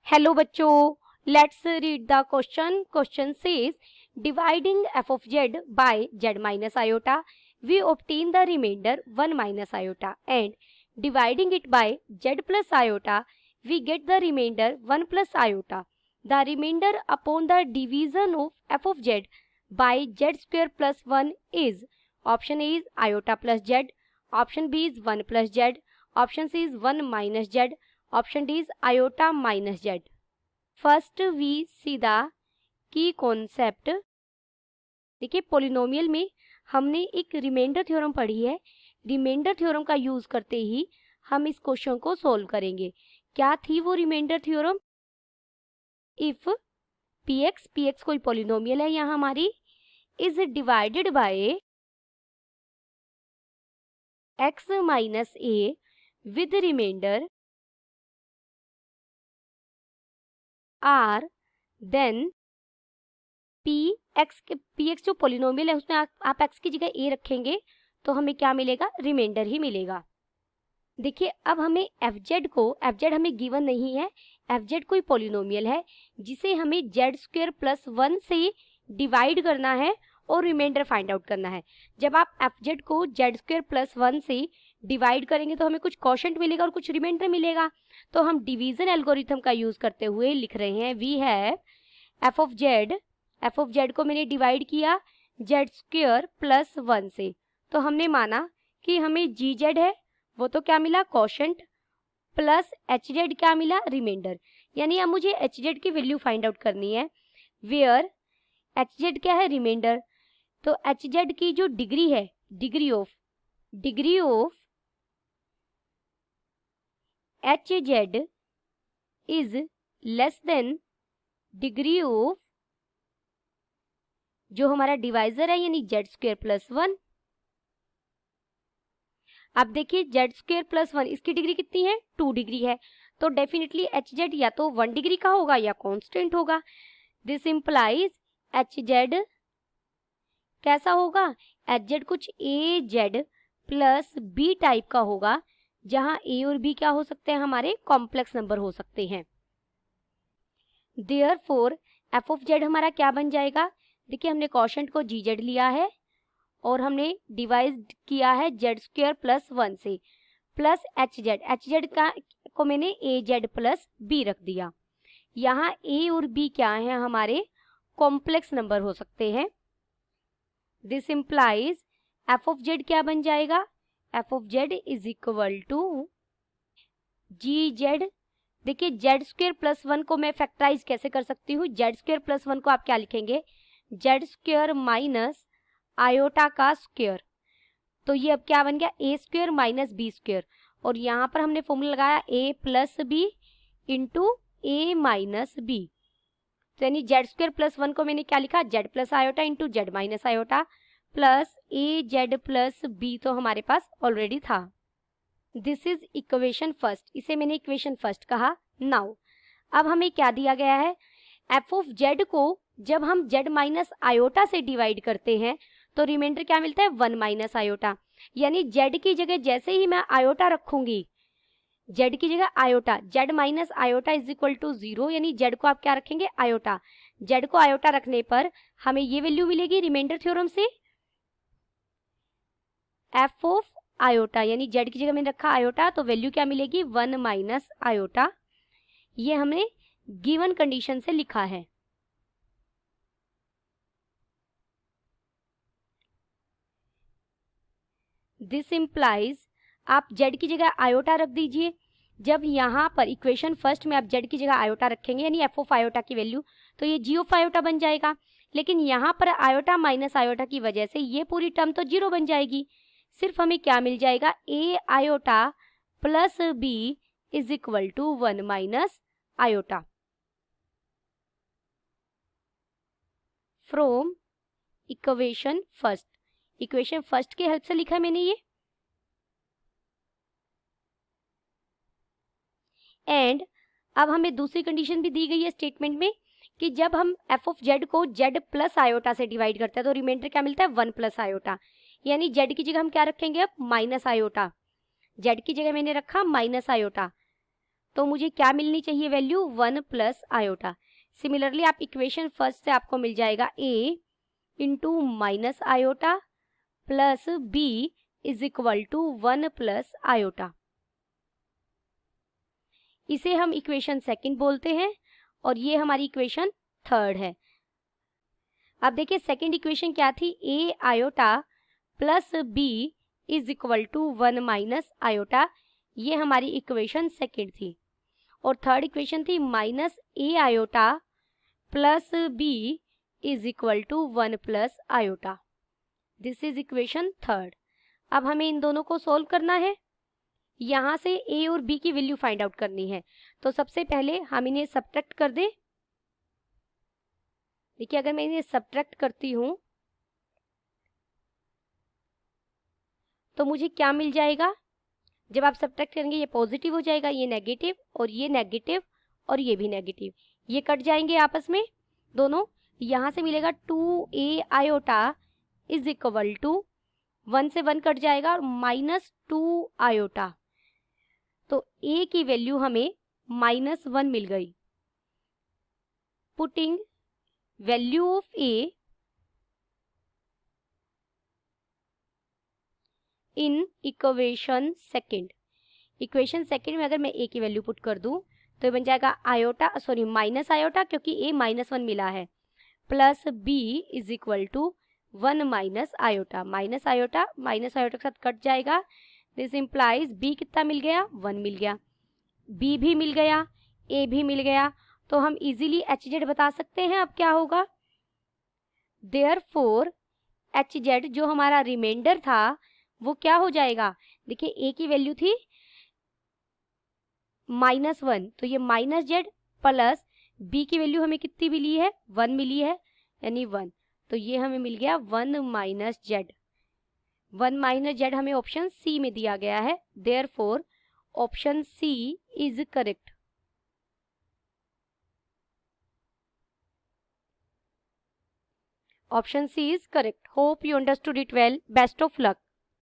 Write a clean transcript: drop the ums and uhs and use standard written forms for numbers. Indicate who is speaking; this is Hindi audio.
Speaker 1: हेलो बच्चों, let's read the question. Question says dividing f of z by z minus iota we obtain the remainder 1 minus iota and dividing it by z plus iota we get the remainder 1 plus iota. The remainder upon the division of f of z by z square plus 1 is option A is iota plus z, option B is 1 plus z, option C is 1 minus z, option D is iota minus Z. First we see the key concept. देखिए, पोलिनोमियल में हमने एक रिमाइंडर थ्योरम पढ़ी है. रिमाइंडर थ्योरम का यूज करते ही हम इस क्वेश्चन को सोल्व करेंगे. क्या थी वो रिमाइंडर थ्योरम? इफ पीएक्स कोई पोलिनोमियल है यहाँ हमारी, is divided by X minus A with remainder R, then P X जो पोलिनोमियल है उसमें आप एक्स की जगह ए रखेंगे तो हमें क्या मिलेगा? रिमाइंडर ही मिलेगा. देखिए, अब हमें एफ जेड हमें गिवन नहीं है. एफ जेड कोई पोलिनोमियल है जिसे हमें जेड स्क्वायर प्लस 1 से डिवाइड करना है और रिमाइंडर फाइंड आउट करना है. जब आप एफ जेड को जेड स्क्वायर प्लस 1 से डिवाइड करेंगे तो हमें कुछ क्वोशंट मिलेगा और कुछ रिमाइंडर मिलेगा. तो हम डिवीजन एल्गोरिथम का यूज करते हुए लिख रहे हैं we have F of Z को मैंने डिवाइड किया जेड स्क्वायर प्लस 1 से. तो हमने माना कि हमें जी जेड है वो तो क्या मिला? क्वोशंट, प्लस एच जेड क्या मिला? रिमाइंडर. यानी अब मुझे एच जेड की वैल्यू फाइंड आउट करनी है वेयर एच जेड क्या है? रिमाइंडर. तो एच जेड की जो डिग्री है, degree of H Z is less than degree of जो हमारा डिवाइजर है यानी जेड स्क्वायर प्लस 1. अब देखिए, जेड स्क्वायर प्लस 1 इसकी डिग्री कितनी है? 2 डिग्री है. तो डेफिनेटली एच जेड या तो 1 डिग्री का होगा या कांस्टेंट होगा. दिस इंप्लाइज एच जेड कैसा होगा? एच जेड कुछ ए जेड प्लस बी टाइप का होगा, जहां ए और बी क्या हो सकते हैं? हमारे कॉम्प्लेक्स नंबर हो सकते हैं. देयरफॉर एफ ऑफ जेड हमारा क्या बन जाएगा? देखिए, हमने क्वोशंट को जी जेड लिया है और हमने डिवाइड किया है जेड स्क्वायर प्लस 1 से, प्लस एच जेड का को मैंने ए जेड प्लस बी रख दिया. यहाँ ए और बी क्या है? हमारे कॉम्प्लेक्स नंबर हो सकते हैं. This implies F of Z क्या बन जाएगा? F of Z is equal to G Z. देखिए, जेड स्क्वायर प्लस 1 को मैं फैक्टराइज कैसे कर सकती हूँ? जेड स्क्वायर प्लस 1 को आप क्या लिखेंगे? जेड स्क्वायर माइनस आयोटा का स्क्वायर. तो ये अब क्या बन गया? ए स्क्वायर माइनस बी स्क्वायर. और यहाँ पर हमने फॉर्मूला लगाया ए प्लस बी इंटू ए माइनस बी. तो यानी जेड स्क्वायर प्लस 1 को मैंने क्या लिखा? Z plus iota into Z minus iota plus A Z plus B तो हमारे पास ऑलरेडी था. This is equation first. इसे मैंने इक्वेशन फर्स्ट कहा. नाउ अब हमें क्या दिया गया है? एफ ऑफ जेड को जब हम जेड माइनस आयोटा से डिवाइड करते हैं तो रिमाइंडर क्या मिलता है? 1 माइनस आयोटा. यानी जेड की जगह जैसे ही मैं आयोटा रखूंगी, जेड की जगह iota, Z minus iota is equal to 0, यानी जेड को आप क्या रखेंगे? आयोटा. जेड को आयोटा रखने पर हमें ये वैल्यू मिलेगी रिमाइंडर थ्योरम से एफ ऑफ आयोटा, यानी जेड की जगह मैंने रखा आयोटा तो वैल्यू क्या मिलेगी? 1 माइनस आयोटा. ये हमने गिवन कंडीशन से लिखा है. दिस इंप्लाइज आप जेड की जगह आयोटा रख दीजिए. जब यहाँ पर इक्वेशन फर्स्ट में आप जेड की जगह आयोटा रखेंगे यानी एफ ऑफ आयोटा की वैल्यू, तो ये जी ऑफ आयोटा बन जाएगा. लेकिन यहाँ पर आयोटा माइनस आयोटा की वजह से ये पूरी टर्म तो 0 बन जाएगी. सिर्फ हमें क्या मिल जाएगा? A iota plus B is equal to 1 minus iota. From equation first, equation first के हेल्प से लिखा है मैंने ये. एंड अब हमें दूसरी कंडीशन भी दी गई है स्टेटमेंट में कि जब हम एफ ऑफ जेड को जेड प्लस आयोटा से डिवाइड करते हैं तो रिमाइंडर क्या मिलता है? 1 प्लस आयोटा. यानी जेड की जगह हम क्या रखेंगे? अब माइनस आयोटा. जेड की जगह मैंने रखा माइनस आयोटा. तो मुझे क्या मिलनी चाहिए वैल्यू 1 प्लस आयोटा। सिमिलरली आप इक्वेशन फर्स्ट से आपको मिल जाएगा a into minus iota plus b is equal to 1 plus iota. इसे हम इक्वेशन सेकंड बोलते हैं और ये हमारी इक्वेशन थर्ड है। अब देखिए सेकंड इक्वेशन क्या थी, a iota plus b is equal to 1 minus iota, ये हमारी इक्वेशन सेकंड थी। और थर्ड इक्वेशन थी minus a iota plus b is equal to 1 plus iota. This is equation third. अब हमें इन दोनों को सोल्व करना है, यहाँ से a और b की वैल्यू फाइंड आउट करनी है। तो सबसे पहले हम इन्हें सब्ट्रैक्ट कर दें। देखिए अगर मैं इन्हें सब्ट्रैक्ट करती हूँ तो मुझे क्या मिल जाएगा, जब आप सब्ट्रैक्ट करेंगे ये पॉजिटिव हो जाएगा, ये नेगेटिव और ये नेगेटिव और ये भी नेगेटिव, ये कट जाएंगे आपस में दोनों। यहाँ से मिलेगा 2a iota is equal to 1 से 1 कट जाएगा और माइनस 2 आयोटा। तो a की वैल्यू हमें -1 मिल गई। Putting value of a in equation second. Equation second में अगर मैं a की वैल्यू पुट कर दूं तो ये बन जाएगा आयोटा, सॉरी माइनस आयोटा क्योंकि a -1 मिला है, plus b is equal to 1 minus iota. Minus iota के साथ कट जाएगा। दिस इंप्लाइज b कितना मिल गया, 1 मिल गया, b भी मिल गया, a भी मिल गया। तो हम इजीली hz बता सकते हैं। अब क्या होगा, देयरफॉर hz जो हमारा रिमाइंडर था वो क्या हो जाएगा, देखिए a की वैल्यू थी -1, तो ये माइनस जेड प्लस b की वैल्यू हमें कितनी मिली है, 1 मिली है, यानी 1, तो ये हमें मिल गया 1 माइनस जेड। 1 माइनस जेड हमें ऑप्शन सी में दिया गया है, therefore option C is correct. Option C is correct. Hope you understood it well. Best of luck.